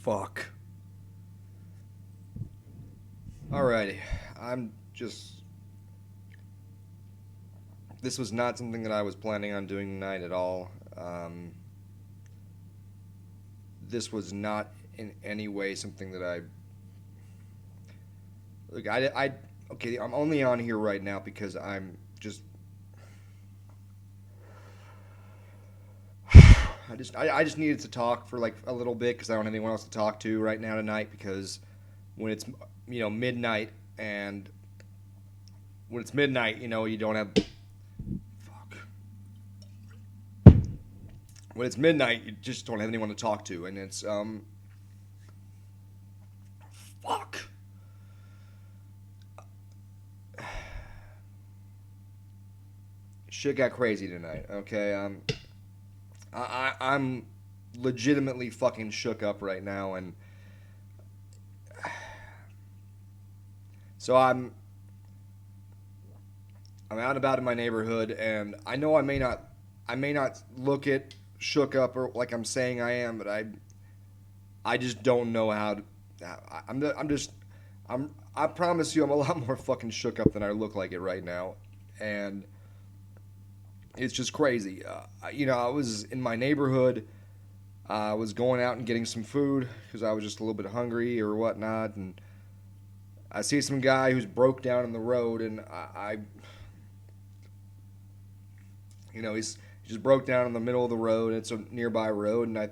Fuck. Alrighty. I'm just. This was not something that I was planning on doing tonight at all. This was not in any way something that I. Look, okay, I'm only on here right now because I'm just. I just needed to talk for like a little bit because I don't have anyone else to talk to right now tonight because when it's midnight and when it's midnight you don't have fuck when it's midnight you just don't have anyone to talk to and it's fuck shit got crazy tonight. Okay, I'm legitimately fucking shook up right now, and so I'm out and about in my neighborhood, and I know I may not look it shook up or like I'm saying I am, but I just don't know how to. I promise you I'm a lot more fucking shook up than I look like it right now, and it's just crazy. I was in my neighborhood. I was going out and getting some food because I was just a little bit hungry or whatnot, and I see some guy who's broke down in the road, and he's just broke down in the middle of the road. It's a nearby road, and I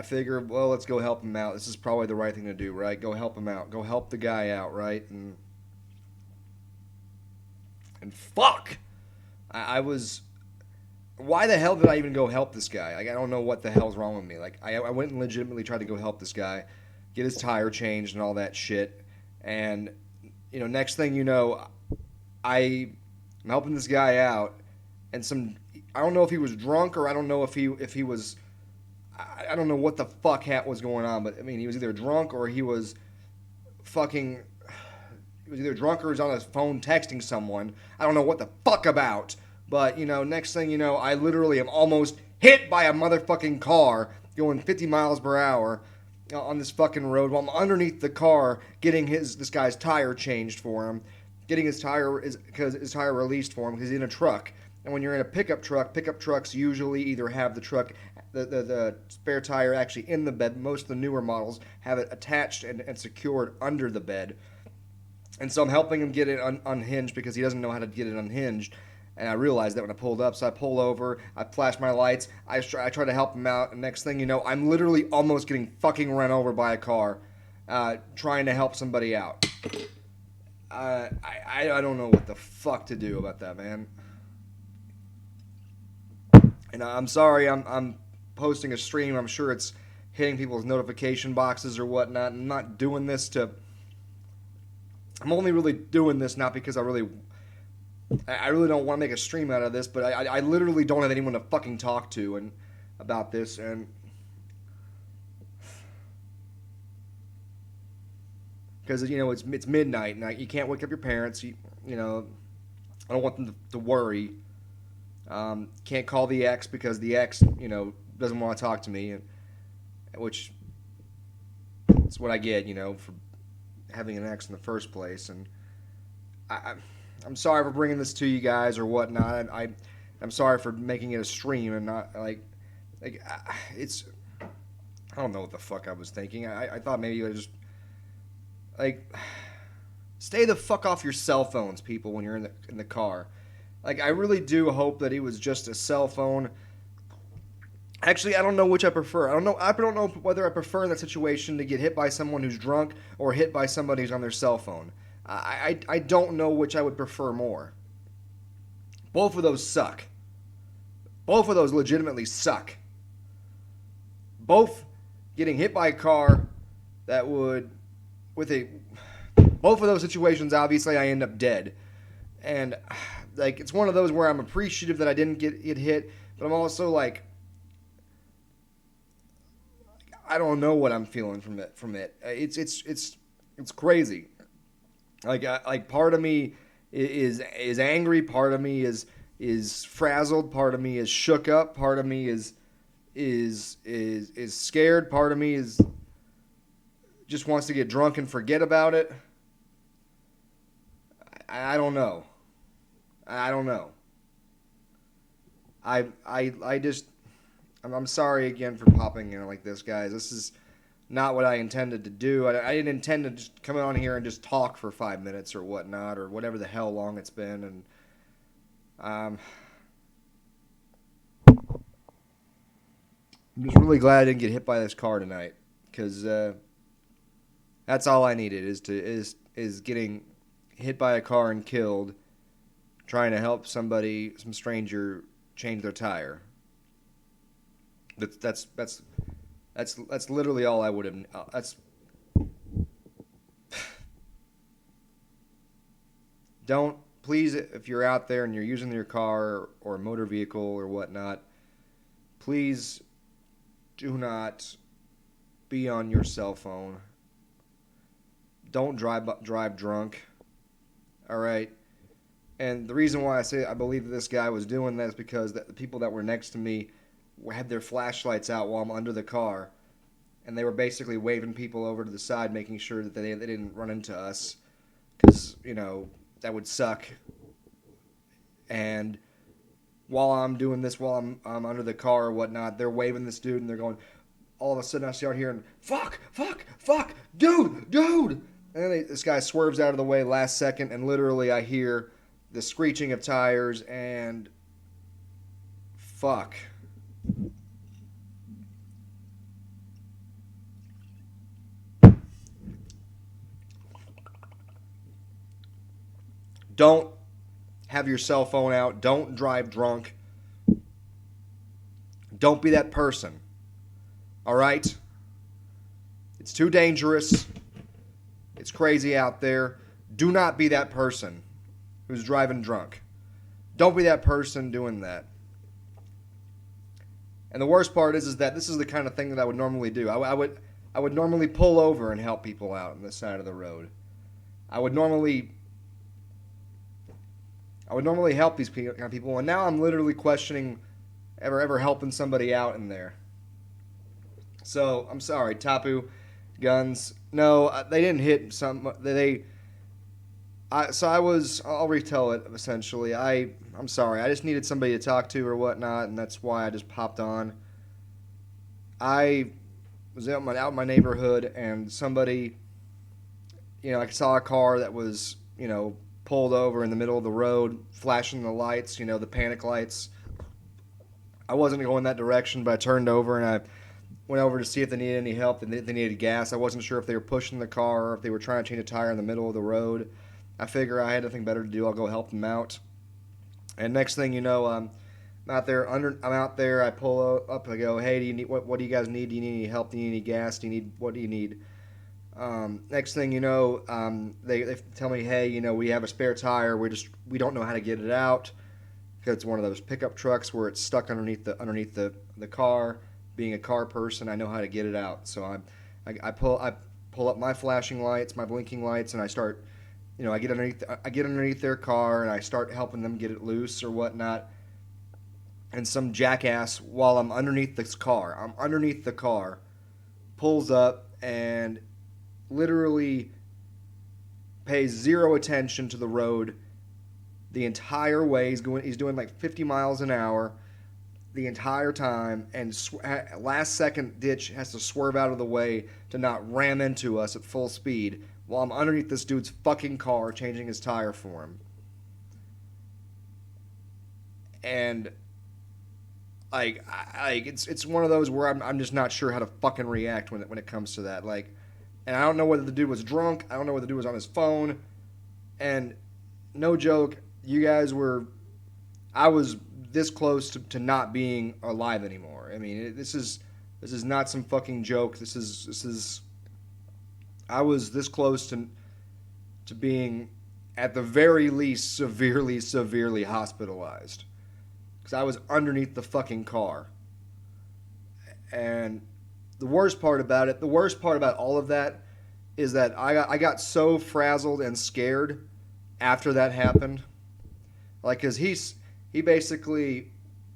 figure, well, let's go help him out. This is probably the right thing to do, right? Go help him out. Go help the guy out, right? And fuck. I was. Why the hell did I even go help this guy? Like, I don't know what the hell's wrong with me. Like, I went and legitimately tried to go help this guy, get his tire changed and all that shit. And, next thing you know, I'm helping this guy out, and I don't know if he was drunk or I don't know if he was. I don't know what the fuck was going on, but I mean, he was either drunk or he was fucking. He was either drunk or he was on his phone texting someone. I don't know what the fuck about. But, next thing you know, I literally am almost hit by a motherfucking car going 50 miles per hour on this fucking road while I'm underneath the car getting this guy's tire changed for him, getting his tire released for him because he's in a truck. And when you're in a pickup trucks usually either have the spare tire actually in the bed. Most of the newer models have it attached and secured under the bed. And so I'm helping him get it unhinged because he doesn't know how to get it unhinged. And I realized that when I pulled up. So I pull over, I flash my lights, I try to help him out. And next thing you know, I'm literally almost getting fucking run over by a car trying to help somebody out. I don't know what the fuck to do about that, man. And I'm sorry, I'm posting a stream. I'm sure it's hitting people's notification boxes or whatnot. I'm not doing this to... I'm only really doing this not because I really don't want to make a stream out of this, but I literally don't have anyone to fucking talk to and about this, and because it's midnight and you can't wake up your parents. I don't want them to worry. Can't call the ex because the ex doesn't want to talk to me, which is what I get for having an ex in the first place. And I'm sorry for bringing this to you guys or whatnot. I'm sorry for making it a stream and not it's. I don't know what the fuck I was thinking. I thought maybe I just stay the fuck off your cell phones, people, when you're in the car. I really do hope that it was just a cell phone. Actually, I don't know which I prefer. I don't know whether I prefer in that situation to get hit by someone who's drunk or hit by somebody who's on their cell phone. I don't know which I would prefer more. Both of those suck. Both of those legitimately suck. Both getting hit by a car that would, both of those situations, obviously I end up dead. And, it's one of those where I'm appreciative that I didn't get hit, but I'm also, I don't know what I'm feeling from it. It's crazy. Part of me is angry. Part of me is frazzled. Part of me is shook up. Part of me is scared. Part of me is just wants to get drunk and forget about it. I don't know. I don't know. I just I'm sorry again for popping in like this, guys. This is not what I intended to do. I didn't intend to just come on here and just talk for 5 minutes or whatnot or whatever the hell long it's been. And I'm just really glad I didn't get hit by this car tonight, because that's all I needed is getting hit by a car and killed, trying to help somebody, some stranger, change their tire. That's literally all I would have. Don't, please, if you're out there and you're using your car or a motor vehicle or whatnot, please do not be on your cell phone. Don't drive drunk. All right. And the reason why I say I believe that this guy was doing that is because the people that were next to me had their flashlights out while I'm under the car, and they were basically waving people over to the side, making sure that they didn't run into us, because, you know, that would suck. And while I'm doing this, while I'm under the car or whatnot, they're waving this dude, and they're going, all of a sudden I start hearing, fuck, dude. And then this guy swerves out of the way last second, and literally I hear the screeching of tires and fuck. Don't have your cell phone out. Don't drive drunk. Don't be that person. All right? It's too dangerous. It's crazy out there. Do not be that person who's driving drunk. Don't be that person doing that. And the worst part is that this is the kind of thing that I would normally do. I would normally pull over and help people out on the side of the road. I would normally help these kind of people, and now I'm literally questioning ever helping somebody out in there. So I'm sorry, Tapu Guns. No, they didn't hit some. I'll retell it essentially. I'm sorry. I just needed somebody to talk to or whatnot, and that's why I just popped on. I was out in my neighborhood, and somebody, I saw a car that was, pulled over in the middle of the road, flashing the lights, the panic lights. I wasn't going that direction, but I turned over and I went over to see if they needed any help. They needed gas. I wasn't sure if they were pushing the car or if they were trying to change a tire in the middle of the road. I figure I had nothing better to do. I'll go help them out. And next thing you know, I'm out there. I pull up. I go, hey, do you need what do you guys need? Do you need any help? Do you need any gas? What do you need? Next thing you know, they tell me, hey, we have a spare tire. We don't know how to get it out because it's one of those pickup trucks where it's stuck underneath the car. Being a car person, I know how to get it out. So I pull up my flashing lights, my blinking lights, and I start. I get underneath their car and I start helping them get it loose or whatnot. And some jackass, while I'm underneath the car, pulls up and literally pays zero attention to the road the entire way. He's doing like 50 miles an hour the entire time, and last second ditch has to swerve out of the way to not ram into us at full speed while I'm underneath this dude's fucking car changing his tire for him. And it's one of those where I'm just not sure how to fucking react when it comes to that. And I don't know whether the dude was drunk. I don't know whether the dude was on his phone. And no joke, I was this close to not being alive anymore. I mean, this is not some fucking joke. I was this close to being, at the very least, severely hospitalized. Because I was underneath the fucking car. And the worst part about all of that is that I got so frazzled and scared after that happened. Because he basically,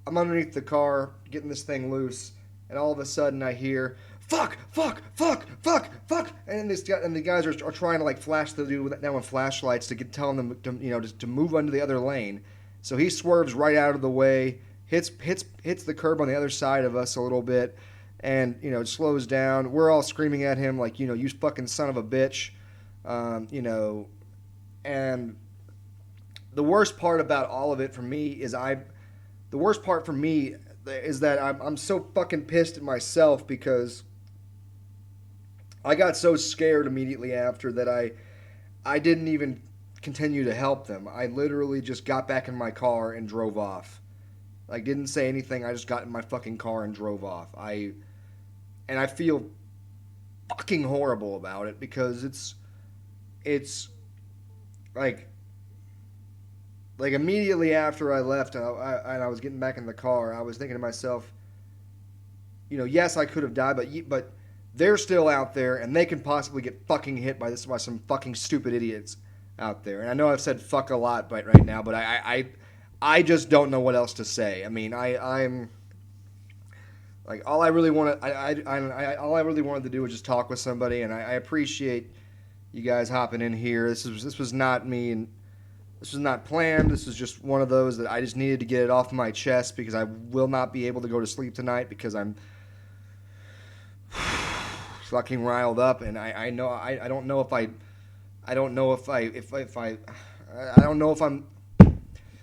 I'm underneath the car, getting this thing loose, and all of a sudden I hear, fuck, fuck, fuck, fuck, fuck, and this guy, and the guys are trying to like flash the dude now with flashlights to telling them to to move onto the other lane. So he swerves right out of the way, hits the curb on the other side of us a little bit, and slows down. We're all screaming at him like you fucking son of a bitch, and the worst part about all of it for me is the worst part for me is that I'm so fucking pissed at myself because I got so scared immediately after that I didn't even continue to help them. I literally just got back in my car and drove off. Like, didn't say anything. I just got in my fucking car and drove off. I feel fucking horrible about it because it's like immediately after I left and I was getting back in the car, I was thinking to myself, yes, I could have died, but they're still out there and they can possibly get fucking hit by some fucking stupid idiots out there. And I know I've said fuck a lot right now, but I just don't know what else to say. I mean, I'm like all I really wanted to do was just talk with somebody, and I appreciate you guys hopping in here. This was not me, and this was not planned. This was just one of those that I just needed to get it off my chest because I will not be able to go to sleep tonight because I'm fucking riled up, and I know I don't know if I don't know if I don't know if I'm.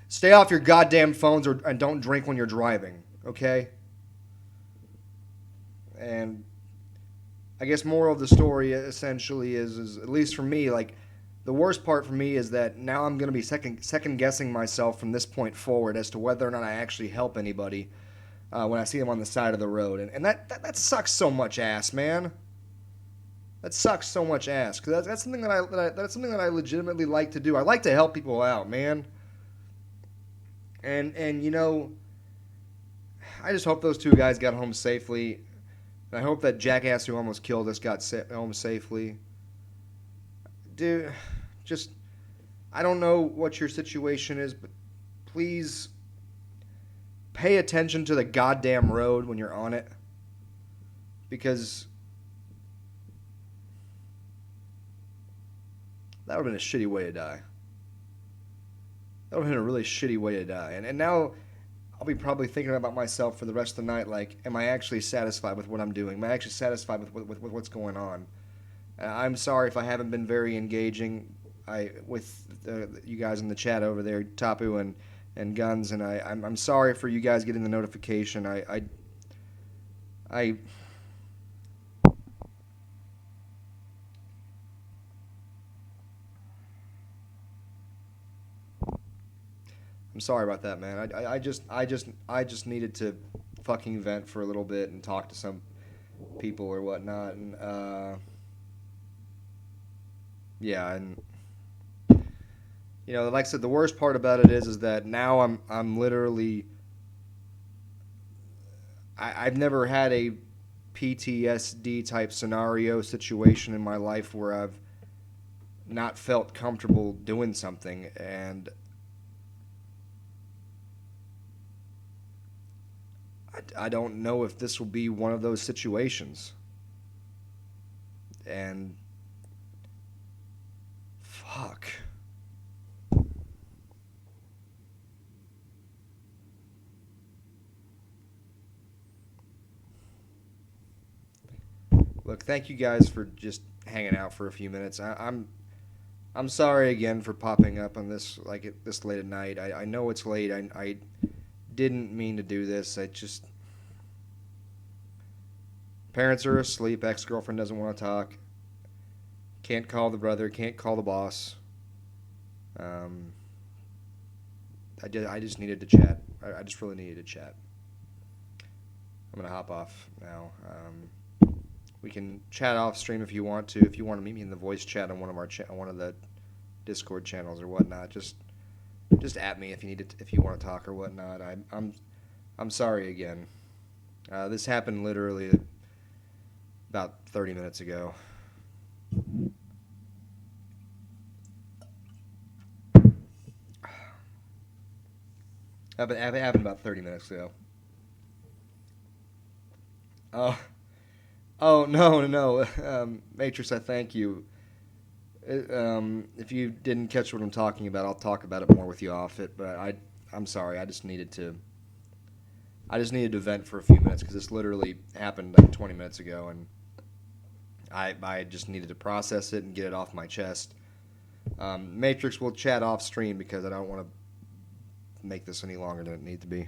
Stay off your goddamn phones and don't drink when you're driving, okay? And I guess moral of the story essentially is at least for me, like the worst part for me is that now I'm going to be second guessing myself from this point forward as to whether or not I actually help anybody when I see them on the side of the road, and that sucks so much ass, man. That sucks so much ass because that's something that's something that I legitimately like to do. I like to help people out, man. And I just hope those two guys got home safely. And I hope that jackass who almost killed us got home safely. Dude, just I don't know what your situation is, but please pay attention to the goddamn road when you're on it. Because that would have been a shitty way to die. That would have been a really shitty way to die. And now I'll be probably thinking about myself for the rest of the night, like, am I actually satisfied with what I'm doing? Am I actually satisfied with what's going on? I'm sorry if I haven't been very engaging with you guys in the chat over there, Tapu and Guns, and I'm sorry for you guys getting the notification. I'm sorry about that, man. I just needed to fucking vent for a little bit and talk to some people or whatnot, and yeah, and like I said, the worst part about it is that now I'm literally I've never had a PTSD type scenario situation in my life where I've not felt comfortable doing something, and I don't know if this will be one of those situations. And fuck. Look, thank you guys for just hanging out for a few minutes. I'm sorry again for popping up on this this late at night. I know it's late. I didn't mean to do this. Parents are asleep. Ex-girlfriend doesn't want to talk. Can't call the brother. Can't call the boss. I just needed to chat. I just really needed to chat. I'm gonna hop off now. We can chat off stream if you want to. If you want to meet me in the voice chat on one of the Discord channels or whatnot, just at me if you want to talk or whatnot. I'm sorry again. This happened literally about 30 minutes ago. It happened about 30 minutes ago. Oh no, no, no. Matrix, I thank you. If you didn't catch what I'm talking about, I'll talk about it more with you off it. But I'm sorry. I just needed to vent for a few minutes because this literally happened like 20 minutes ago, and I just needed to process it and get it off my chest. Matrix will chat off stream because I don't want to make this any longer than it needs to be.